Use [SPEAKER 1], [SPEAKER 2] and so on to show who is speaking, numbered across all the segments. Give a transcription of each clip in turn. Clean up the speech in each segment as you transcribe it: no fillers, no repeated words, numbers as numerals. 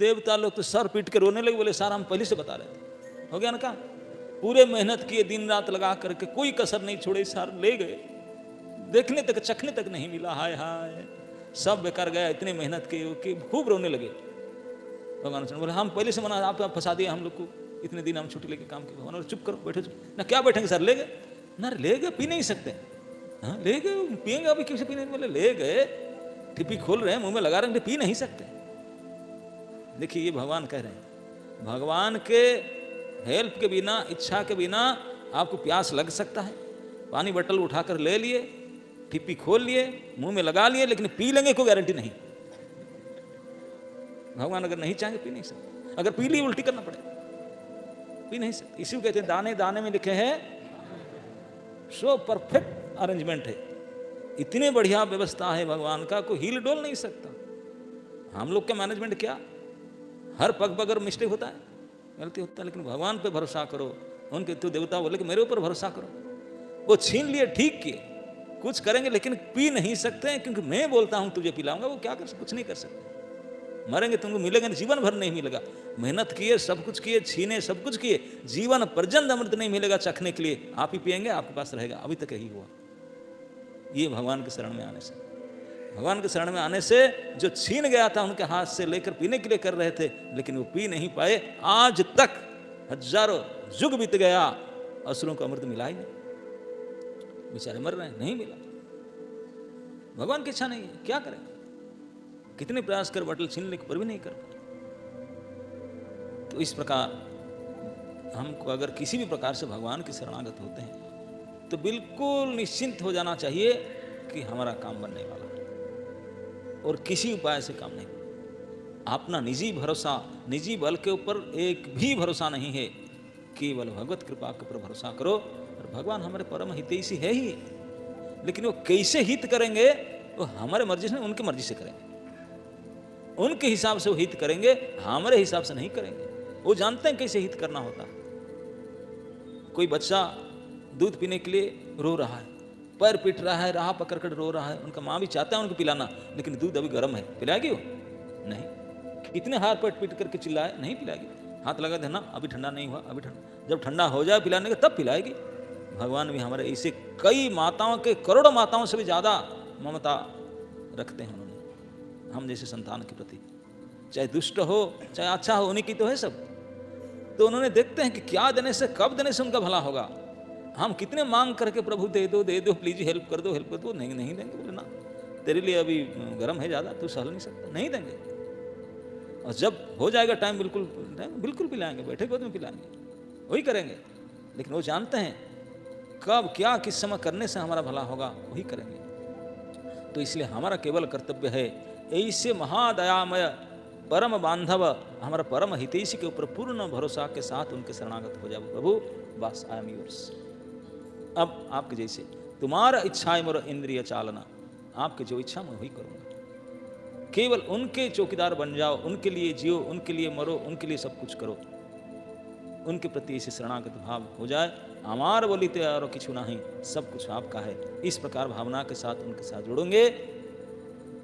[SPEAKER 1] देवता लोग तो सर पीट के रोने लगे, बोले सारा हम पहले से बता रहे थे। हो गया ना काम, पूरे मेहनत किए दिन रात लगा करके, कोई कसर नहीं छोड़े, सार ले गए, देखने तक चखने तक नहीं मिला। हाय हाय सब बेकार गया, इतने मेहनत किए कि खूब रोने लगे। भगवान से बोले हम पहले से मना, आप फंसा दिया हम लोग को, इतने दिन हम छुट्टी लेके काम किए। भगवान चुप करो, बैठो चुप ना। क्या बैठेंगे सर, ले गए ना, ले गए, पी नहीं सकते। हाँ ले गए, पियेंगे अभी, किसी पीने, बोले ले गए, टिप्पी खोल रहे हैं, मुंह में लगा रहे हैं, पी नहीं सकते। देखिए ये भगवान कह रहे हैं, भगवान के हेल्प के बिना, इच्छा के बिना आपको प्यास लग सकता है। पानी बटल उठाकर ले लिए, टिप्पी खोल लिए, मुंह में लगा लिए, लेकिन पी लेंगे कोई गारंटी नहीं। भगवान अगर नहीं चाहेंगे पी नहीं सकते, अगर पी ली उल्टी करना पड़ेगा, पी नहीं सकते। इसी को कहते हैं दाने दाने में लिखे हैं, सो परफेक्ट अरेंजमेंट है, इतने बढ़िया व्यवस्था है भगवान का, कोई हिल डोल नहीं सकता। हम लोग का मैनेजमेंट क्या, हर पग पग अगर मिस्टेक होता है, गलती होता है, लेकिन भगवान पे भरोसा करो। उनके तो देवता बोले कि मेरे ऊपर भरोसा करो। वो छीन लिए, ठीक किए, कुछ करेंगे लेकिन पी नहीं सकते, क्योंकि मैं बोलता हूं तुझे पिलाऊंगा। वो क्या कर सकते, कुछ नहीं कर सकते। मरेंगे तुमको मिलेगा नहीं, जीवन भर नहीं मिलेगा। मेहनत किए, सब कुछ किए, छीने, सब कुछ किए, जीवन पर्यंत अमृत नहीं मिलेगा चखने के लिए। आप ही पिएंगे, आपके पास रहेगा। अभी तक यही हुआ। ये भगवान के शरण में आने से, भगवान के शरण में आने से जो छीन गया था उनके हाथ से, लेकर पीने के लिए कर रहे थे, लेकिन वो पी नहीं पाए। आज तक हजारों युग बीत गया, असुरों को अमृत मिला ही नहीं, बेचारे मर रहे हैं, नहीं मिला। भगवान की इच्छा नहीं है, क्या करें, कितने प्रयास कर बटल छीनने पर भी नहीं कर पाए। तो इस प्रकार हमको अगर किसी भी प्रकार से भगवान की शरणागत होते हैं तो बिल्कुल निश्चिंत हो जाना चाहिए कि हमारा काम बनने वाला है, और किसी उपाय से काम नहीं। अपना निजी भरोसा, निजी बल के ऊपर एक भी भरोसा नहीं है, केवल भगवत कृपा के ऊपर भरोसा करो। और भगवान हमारे परम हितैषी है ही, लेकिन वो कैसे हित करेंगे, वो हमारे मर्जी से, उनकी मर्जी से करेंगे। उनके हिसाब से वो हित करेंगे, हमारे हिसाब से नहीं करेंगे। वो जानते हैं कैसे हित करना होता है। कोई बच्चा दूध पीने के लिए रो रहा है, पैर पीट रहा है, राह पकड़ कर रो रहा है, उनका माँ भी चाहता है उनको पिलाना, लेकिन दूध अभी गर्म है, पिलाएगी वो नहीं। कितने हार पेट पीट करके चिल्लाए, नहीं पिलाएगी। हाथ लगा देना, अभी ठंडा नहीं हुआ, अभी ठंडा, जब ठंडा हो जाए पिलाने का तब पिलाएगी। भगवान भी हमारे ऐसे कई माताओं के, करोड़ों माताओं से भी ज्यादा ममता रखते हैं उन्होंने हम जैसे संतान के प्रति। चाहे दुष्ट हो चाहे अच्छा हो, उन्हीं की तो है सब। तो उन्होंने देखते हैं कि क्या देने से, कब देने से उनका भला होगा। हम कितने मांग करके प्रभु दे दो प्लीज, हेल्प कर दो, हेल्प कर दो, नहीं नहीं देंगे। बोले ना, तेरे लिए अभी गर्म है ज़्यादा, तू सहल नहीं सकता, नहीं देंगे। और जब हो जाएगा टाइम, बिल्कुल पिलाएंगे, बैठे गोद में पिलाएंगे, वही करेंगे। लेकिन वो जानते हैं कब क्या किस समय करने से हमारा भला होगा, वही करेंगे। तो इसलिए हमारा केवल कर्तव्य है ऐसे महादयामय परम बांधव, हमारा परम हितैषी के ऊपर पूर्ण भरोसा के साथ उनके शरणागत हो जाओ। प्रभु बस आई एम योर्स, अब आपके जैसे तुम्हारा इच्छा है मोर इंद्रिय चालना, आपकी जो इच्छा मैं वही करूँगा। केवल उनके चौकीदार बन जाओ, उनके लिए जियो, उनके लिए मरो, उनके लिए सब कुछ करो। उनके प्रति ऐसे शरणागत भाव हो जाए, हमार बोलीते और किछु नहीं, सब कुछ आपका है। इस प्रकार भावना के साथ उनके साथ जुड़ोगे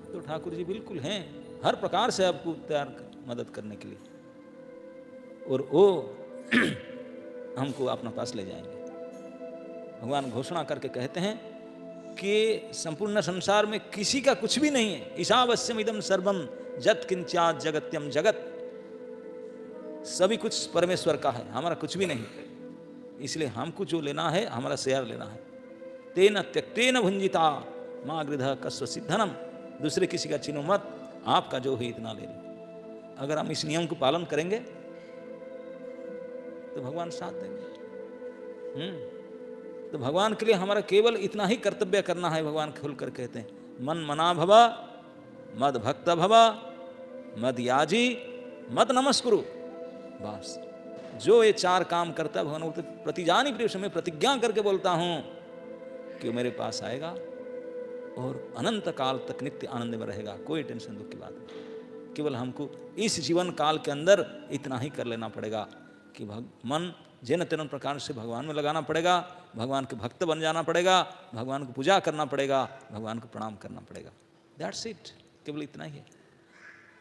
[SPEAKER 1] तो ठाकुर जी बिल्कुल हैं, हर प्रकार से आपको तैयार मदद करने के लिए, और वो हमको अपना पास ले जाएंगे। भगवान घोषणा करके कहते हैं कि संपूर्ण संसार में किसी का कुछ भी नहीं है। ईशावस्यम इदम सर्वम जत किंचात जगत्यम जगत, सभी कुछ परमेश्वर का है, हमारा कुछ भी नहीं। इसलिए हमको जो लेना है, हमारा शेयर लेना है। तेन त्यक्तेन भुंजिता माँ गृध कस्व सिद्धनम, दूसरे किसी का चिन्ह मत, आपका जो है इतना ले लो। अगर हम इस नियम को पालन करेंगे तो भगवान साथ देंगे। तो भगवान के लिए हमारा केवल इतना ही कर्तव्य करना है। भगवान खुलकर कहते हैं मन मना भवा, मद भक्त भवा, मद याजी, मद नमस्कुरु। बस जो ये चार काम करता है, भगवान बोलते प्रतिजानी प्रिय, में प्रतिज्ञा करके बोलता हूं कि मेरे पास आएगा और अनंत काल तक नित्य आनंद में रहेगा, कोई टेंशन दुख की बात नहीं। केवल हमको इस जीवन काल के अंदर इतना ही कर लेना पड़ेगा कि मन जिन तेन प्रकार से भगवान में लगाना पड़ेगा, भगवान के भक्त बन जाना पड़ेगा, भगवान को पूजा करना पड़ेगा, भगवान को प्रणाम करना पड़ेगा। दैट्स इट, केवल इतना ही है।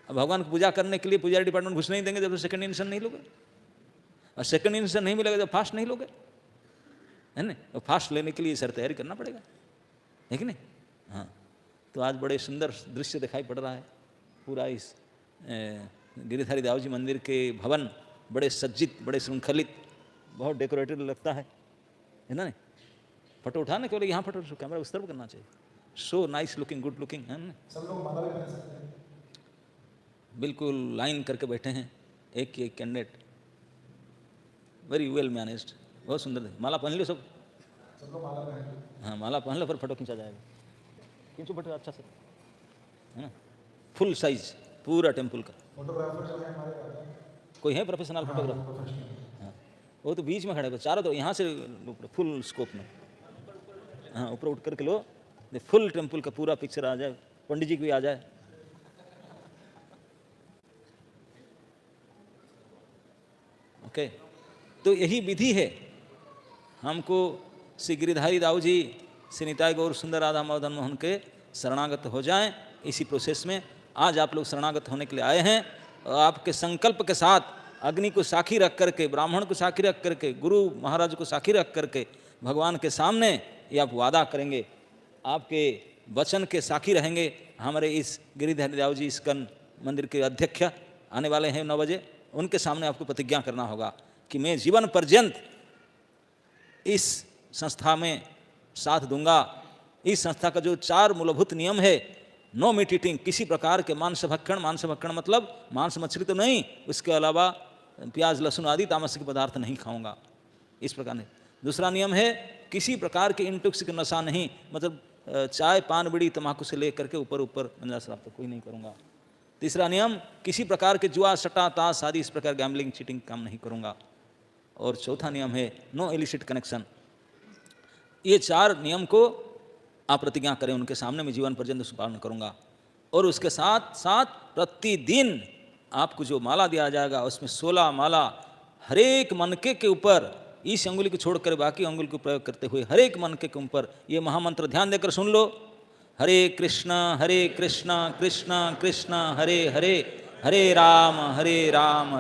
[SPEAKER 1] अब भगवान की पूजा करने के लिए पुजारी डिपार्टमेंट घुस नहीं देंगे जब सेकंड इनिशिएशन नहीं लोगे, और सेकंड इनिशिएशन नहीं मिलेगा जब फास्ट नहीं लोगे, है ना। और फास्ट लेने के लिए सर तैयारी करना पड़ेगा, है कि नहीं। हाँ, तो आज बड़े सुंदर दृश्य दिखाई पड़ रहा है। पूरा इस गिरिधारी दाऊ जी मंदिर के भवन बड़े सज्जित, बड़े श्रृंखलित, बहुत डेकोरेटेड लगता है ना। फोटो उठाने के लिए यहाँ फोटो कैमरा उस तरफ करना चाहिए। So nice looking, good looking, है ना।
[SPEAKER 2] सब लोग माला भी पहन सकते हैं।
[SPEAKER 1] बिल्कुल लाइन करके बैठे हैं, एक कैंडिडेट, वेरी वेल मैनेज्ड, बहुत सुंदर। माला पहन लो सब
[SPEAKER 2] लोग माला पहन लो।
[SPEAKER 1] हाँ, माला पहन लो, फिर फोटो खींचा जाएगा। खींचो फोटो अच्छा से, है ना, फुल साइज पूरा टेम्पल का।
[SPEAKER 2] फोटोग्राफर जो है हमारे
[SPEAKER 1] कोई है प्रोफेशनल फोटोग्राफर? हाँ, वो तो बीच में खड़े हो, चारों तो यहाँ से फुल स्कोप में, हाँ, ऊपर उठ करके लो, फुल टेम्पल का पूरा पिक्चर आ जाए, पंडित जी को भी आ जाए। ओके, तो यही विधि है। हमको श्री गिरिधारी दाऊ जी, श्री निताई गौर सुंदर राधा मदन मोहन के शरणागत हो जाएं। इसी प्रोसेस में आज आप लोग शरणागत होने के लिए आए हैं, और आपके संकल्प के साथ अग्नि को साक्षी रख करके, ब्राह्मण को साक्षी रख करके, गुरु महाराज को साक्षी रख करके भगवान के सामने ये आप वादा करेंगे, आपके वचन के साक्षी रहेंगे। हमारे इस गिरिधारी दाऊ जी इस्कॉन मंदिर के अध्यक्ष आने वाले हैं 9 बजे, उनके सामने आपको प्रतिज्ञा करना होगा कि मैं जीवन पर्यंत इस संस्था में साथ दूंगा। इस संस्था का जो 4 मूलभूत नियम है, नो मीट ईटिंग, किसी प्रकार के मांस भक्षण मतलब मांस मछली तो नहीं, उसके अलावा प्याज लहसुन आदि तामसिक पदार्थ नहीं खाऊंगा, इस प्रकार नहीं। दूसरा नियम है किसी प्रकार के इंटॉक्सिक नशा नहीं, मतलब चाय पान बीड़ी तम्बाकू से लेकर के ऊपर गंजा शराब तक कोई नहीं करूंगा। तीसरा नियम किसी प्रकार के जुआ सट्टा ताश आदि इस प्रकार गैम्बलिंग चीटिंग काम नहीं करूंगा। और चौथा नियम है नो इलिसिट कनेक्शन। ये 4 नियम को आप प्रतिज्ञा करें, उनके सामने मैं जीवन पर्यंत उसका पालन करूंगा। और उसके साथ साथ प्रतिदिन आपको जो माला दिया जाएगा उसमें 16 माला हर एक मनके के ऊपर, इस अंगुली को छोड़कर बाकी अंगुली को प्रयोग करते हुए हर एक मनके के ऊपर ये महामंत्र ध्यान देकर सुन लो। हरे कृष्णा कृष्णा कृष्णा हरे हरे, हरे राम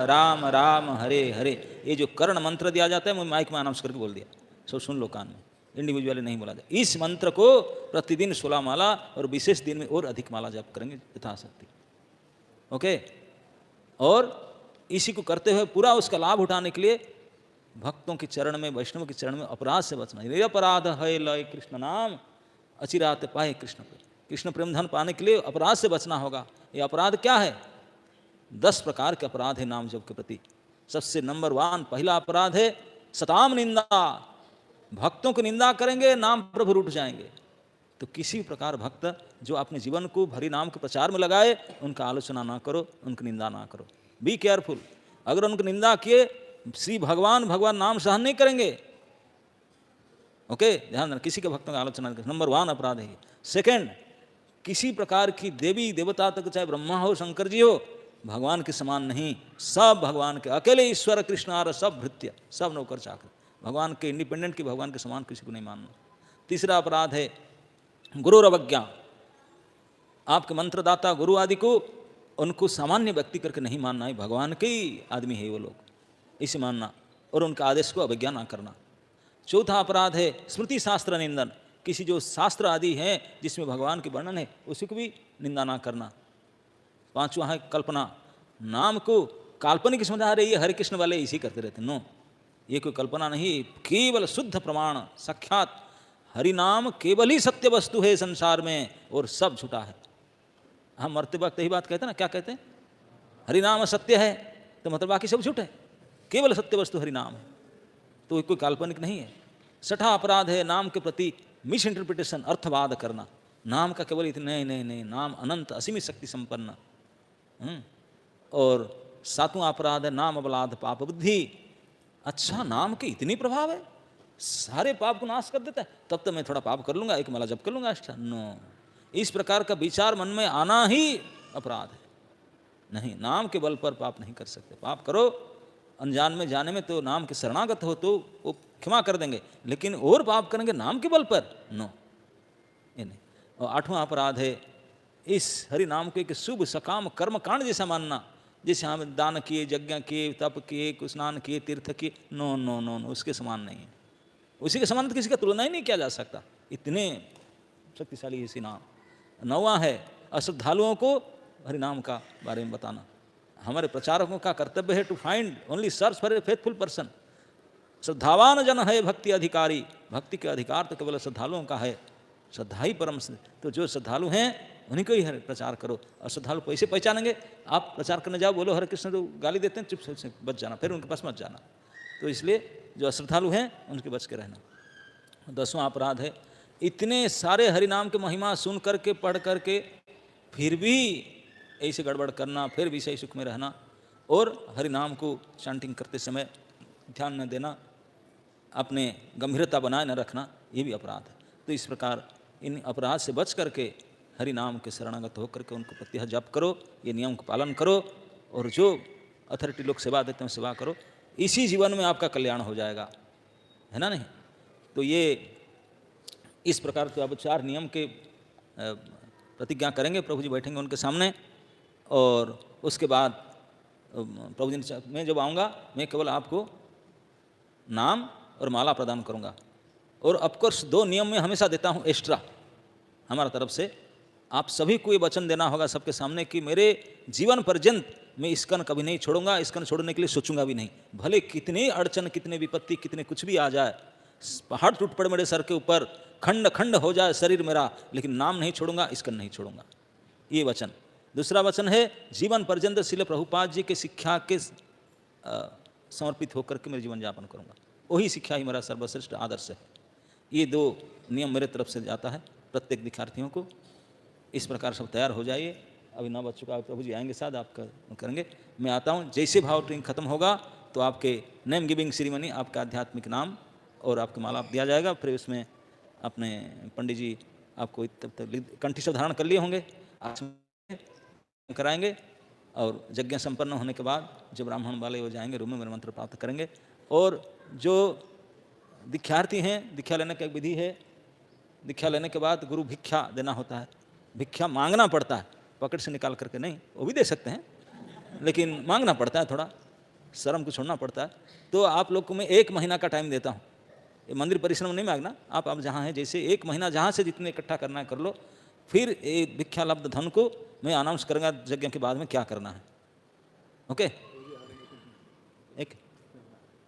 [SPEAKER 1] राम राम हरे हरे। ये जो कर्ण मंत्र दिया जाता है, मैं माइक में अनाउंस करके बोल दिया, सब सुन लो कान में, इंडिविजुअली नहीं बोला जाए। इस मंत्र को प्रतिदिन 16 माला और विशेष दिन में और अधिक माला जप करेंगे यथाशक्ति। ओके, और इसी को करते हुए पूरा उसका लाभ उठाने के लिए भक्तों के चरण में, वैष्णव के चरण में अपराध से बचना। निरपराध है लय कृष्ण नाम, अचिरात पाए कृष्ण प्रेम। कृष्ण प्रेम धन पाने के लिए अपराध से बचना होगा। ये अपराध क्या है? 10 प्रकार के अपराध है नाम जप के प्रति। सबसे नंबर 1 पहला अपराध है सताम निंदा। भक्तों को निंदा करेंगे, नाम प्रभु रूठ जाएंगे। तो किसी प्रकार भक्त जो अपने जीवन को हरि नाम के प्रचार में लगाए, उनका आलोचना ना करो, उनकी निंदा ना करो। Be careful. अगर उनकी निंदा किए, श्री भगवान नाम सहन नहीं करेंगे। ओके, ध्यान देना, किसी के भक्तों का आलोचना नहीं। नंबर 1 अपराध है। सेकंड, किसी प्रकार की देवी देवता तक, चाहे ब्रह्मा हो शंकर जी हो, भगवान के समान नहीं। सब भगवान के, अकेले ईश्वर कृष्ण आर सब भृत्य, सब नौकर चाकर, भगवान के इंडिपेंडेंट की भगवान के समान किसी को नहीं मानना। तीसरा अपराध है गुरु अवज्ञा। आपके मंत्रदाता गुरु आदि को, उनको सामान्य व्यक्ति करके नहीं मानना है, भगवान के ही आदमी है वो लोग, इसे मानना और उनका आदेश को अवज्ञा ना करना। चौथा अपराध है स्मृति शास्त्र निंदन। किसी जो शास्त्र आदि हैं जिसमें भगवान के वर्णन है, उसी को भी निंदा ना करना। पांचवा है कल्पना। नाम को काल्पनिक समझा रही है, हरे कृष्ण वाले इसी करते रहते। नो, ये कोई कल्पना नहीं, केवल शुद्ध प्रमाण साक्षात हरि नाम केवल ही सत्य वस्तु है संसार में, और सब झूठा है। हम मरते वक्त यही बात कहते हैं ना, क्या कहते हैं? हरि नाम सत्य है, तो मतलब बाकी सब झूठ है, केवल सत्य वस्तु हरि नाम है, तो कोई काल्पनिक नहीं है। छठा अपराध है नाम के प्रति मिस इंटरप्रिटेशन, अर्थवाद करना। नाम का केवल इतने नहीं, नाम अनंत असीमित शक्ति संपन्न। और सातवां अपराध है नाम अपराध पाप बुद्धि। अच्छा, नाम के इतनी प्रभाव है, सारे पाप को नाश कर देता है, तब तो मैं थोड़ा पाप कर लूंगा, एक माला जप कर लूंगा एक्स्ट्रा। नो, इस प्रकार का विचार मन में आना ही अपराध है। नहीं, नाम के बल पर पाप नहीं कर सकते। पाप करो अनजान में, जाने में, तो नाम के शरणागत हो तो वो क्षमा कर देंगे, लेकिन और पाप करेंगे नाम के बल पर, नो, ये नहीं। और आठवां अपराध है इस हरि नाम को एक शुभ सकाम कर्म कांड जैसा मानना, जैसे हम दान किए, यज्ञ किए, तप किए, स्नान किए, तीर्थ किए, नो नो नो नो, उसके समान नहीं है। उसी के समान तो किसी का तुलना ही नहीं किया जा सकता, इतने शक्तिशाली इसी नाम। 9वां है अश्रद्धालुओं को हरि नाम का बारे में बताना। हमारे प्रचारकों का कर्तव्य है to find only search for a faithful person. श्रद्धावान जन है भक्ति अधिकारी, भक्ति के अधिकार तो केवल श्रद्धालुओं का है, श्रद्धा ही परम। तो जो श्रद्धालु हैं उन्हीं को ही प्रचार करो। और श्रद्धालु कैसे पहचानेंगे? आप प्रचार करने जाओ, बोलो हरे कृष्ण, तो गाली देते हैं, चुप से बच जाना, फिर उनके पास मत जाना। तो इसलिए जो अश्रद्धालु हैं उनके बच के रहना। 10वां अपराध है इतने सारे हरिनाम के महिमा सुन करके, पढ़ करके, फिर भी ऐसे गड़बड़ करना, फिर भी सही सुख में रहना, और हरिनाम को चैंटिंग करते समय ध्यान न देना, अपने गंभीरता बनाए न रखना, ये भी अपराध है। तो इस प्रकार इन अपराध से बच करके हरि नाम के शरणागत होकर के उनको प्रत्यह जप करो, ये नियम का पालन करो, और जो अथॉरिटी लोग सेवा देते हैं सेवा करो, इसी जीवन में आपका कल्याण हो जाएगा, है ना नहीं? तो ये इस प्रकार तो अब 4 नियम के प्रतिज्ञा करेंगे, प्रभु जी बैठेंगे उनके सामने, और उसके बाद प्रभु जी मैं जब आऊँगा मैं केवल आपको नाम और माला प्रदान करूँगा। और ऑफकोर्स 2 नियम में हमेशा देता हूँ एक्स्ट्रा हमारा तरफ से, आप सभी को ये वचन देना होगा सबके सामने कि मेरे जीवन पर्यंत मैं इस्कन कभी नहीं छोड़ूंगा, इस्कन छोड़ने के लिए सोचूंगा भी नहीं। भले कितनी अड़चन, कितने विपत्ति, कितने कुछ भी आ जाए, पहाड़ टूट पड़े मेरे सर के ऊपर, खंड खंड हो जाए शरीर मेरा, लेकिन नाम नहीं छोड़ूंगा, इस्कन नहीं छोड़ूंगा, ये वचन। दूसरा वचन है जीवन पर्यंत श्रील प्रभुपाद जी के शिक्षा के समर्पित होकर के मेरे जीवन यापन करूंगा, वही शिक्षा ही मेरा सर्वश्रेष्ठ आदर्श है। ये 2 नियम मेरे तरफ से जाता है प्रत्येक दीक्षार्थियों को। इस प्रकार सब तैयार हो जाइए, अभी 9 बज चुका, प्रभु जी आएंगे साथ, आप करेंगे, मैं आता हूँ। जैसे भाव ट्रेनिंग खत्म होगा तो आपके नेम गिविंग सेरेमनी, आपका आध्यात्मिक नाम और आपके माला दिया जाएगा। फिर उसमें अपने पंडित जी आपको तब तक कंठी धारण कर लिए होंगे, आज कराएंगे, और यज्ञ संपन्न होने के बाद जो ब्राह्मण वाले हो जाएंगे रूम में मेरे मंत्र प्राप्त करेंगे। और जो दीक्षार्थी हैं, दीक्षा लेने की एक विधि है, दीक्षा लेने के बाद गुरु भिक्षा देना होता है, भिक्षा मांगना पड़ता है, पॉकेट से निकाल करके नहीं, वो भी दे सकते हैं, लेकिन मांगना पड़ता है, थोड़ा शर्म को छोड़ना पड़ता है। तो आप लोग को मैं 1 महीना का टाइम देता हूँ, ये मंदिर परिश्रम नहीं मांगना, आप जहाँ हैं जैसे 1 महीना जहाँ से जितने इकट्ठा करना है कर लो, फिर ये भिक्षा लब्ध धन को मैं अनाउंस करूँगा यज्ञ के बाद में क्या करना है। ओके,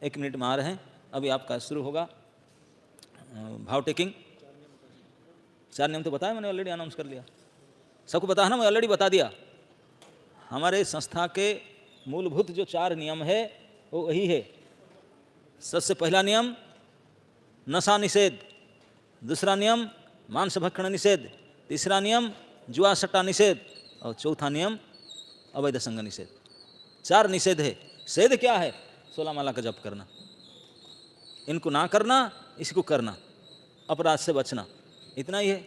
[SPEAKER 1] एक मिनट में आ रहे हैं, अभी आपका शुरू होगा भाव टेकिंग। 4 नियम तो बताया मैंने, ऑलरेडी अनाउंस कर लिया, सबको पता है ना, मैं ऑलरेडी बता दिया। हमारे संस्था के मूलभूत जो 4 नियम है वो वही है। सबसे पहला नियम नशा निषेध, दूसरा नियम मांस भक्षण निषेध, तीसरा नियम जुआ सट्टा निषेध, और चौथा नियम अवैध संग निषेध। 4 निषेध है। सेध क्या है? 16 माला का जप करना, इनको ना करना, इसको करना, अपराध से बचना, इतना ही है।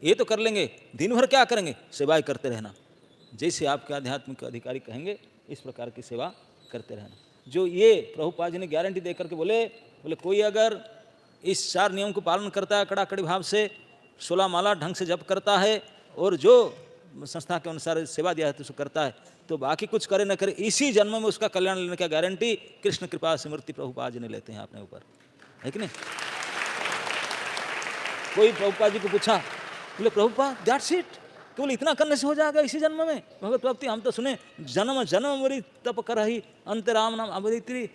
[SPEAKER 1] ये तो कर लेंगे, दिन भर क्या करेंगे? सेवाएं करते रहना, जैसे आपके आध्यात्मिक अधिकारी कहेंगे इस प्रकार की सेवा करते रहना। जो ये प्रभुपाद जी ने गारंटी दे करके बोले कोई अगर इस 4 नियम को पालन करता है, कड़ाकड़ी भाव से 16 माला ढंग से जप करता है, और जो संस्था के अनुसार सेवा दिया है तो उसको करता है, तो बाकी कुछ करे न करे, इसी जन्म में उसका कल्याण लेने का गारंटी कृष्ण कृपा स्मृति प्रभुपाद जी ने लेते हैं अपने ऊपर, है कि नहीं? कोई प्रभुपाद जी को पूछा, बोले प्रभुपाद दैट्स इट, केवल इतना करने से हो जाएगा इसी जन्म में? भगवत भक्ति हम तो सुने जन्म जन्म मरी तप करहि अंतराम नाम अमृति।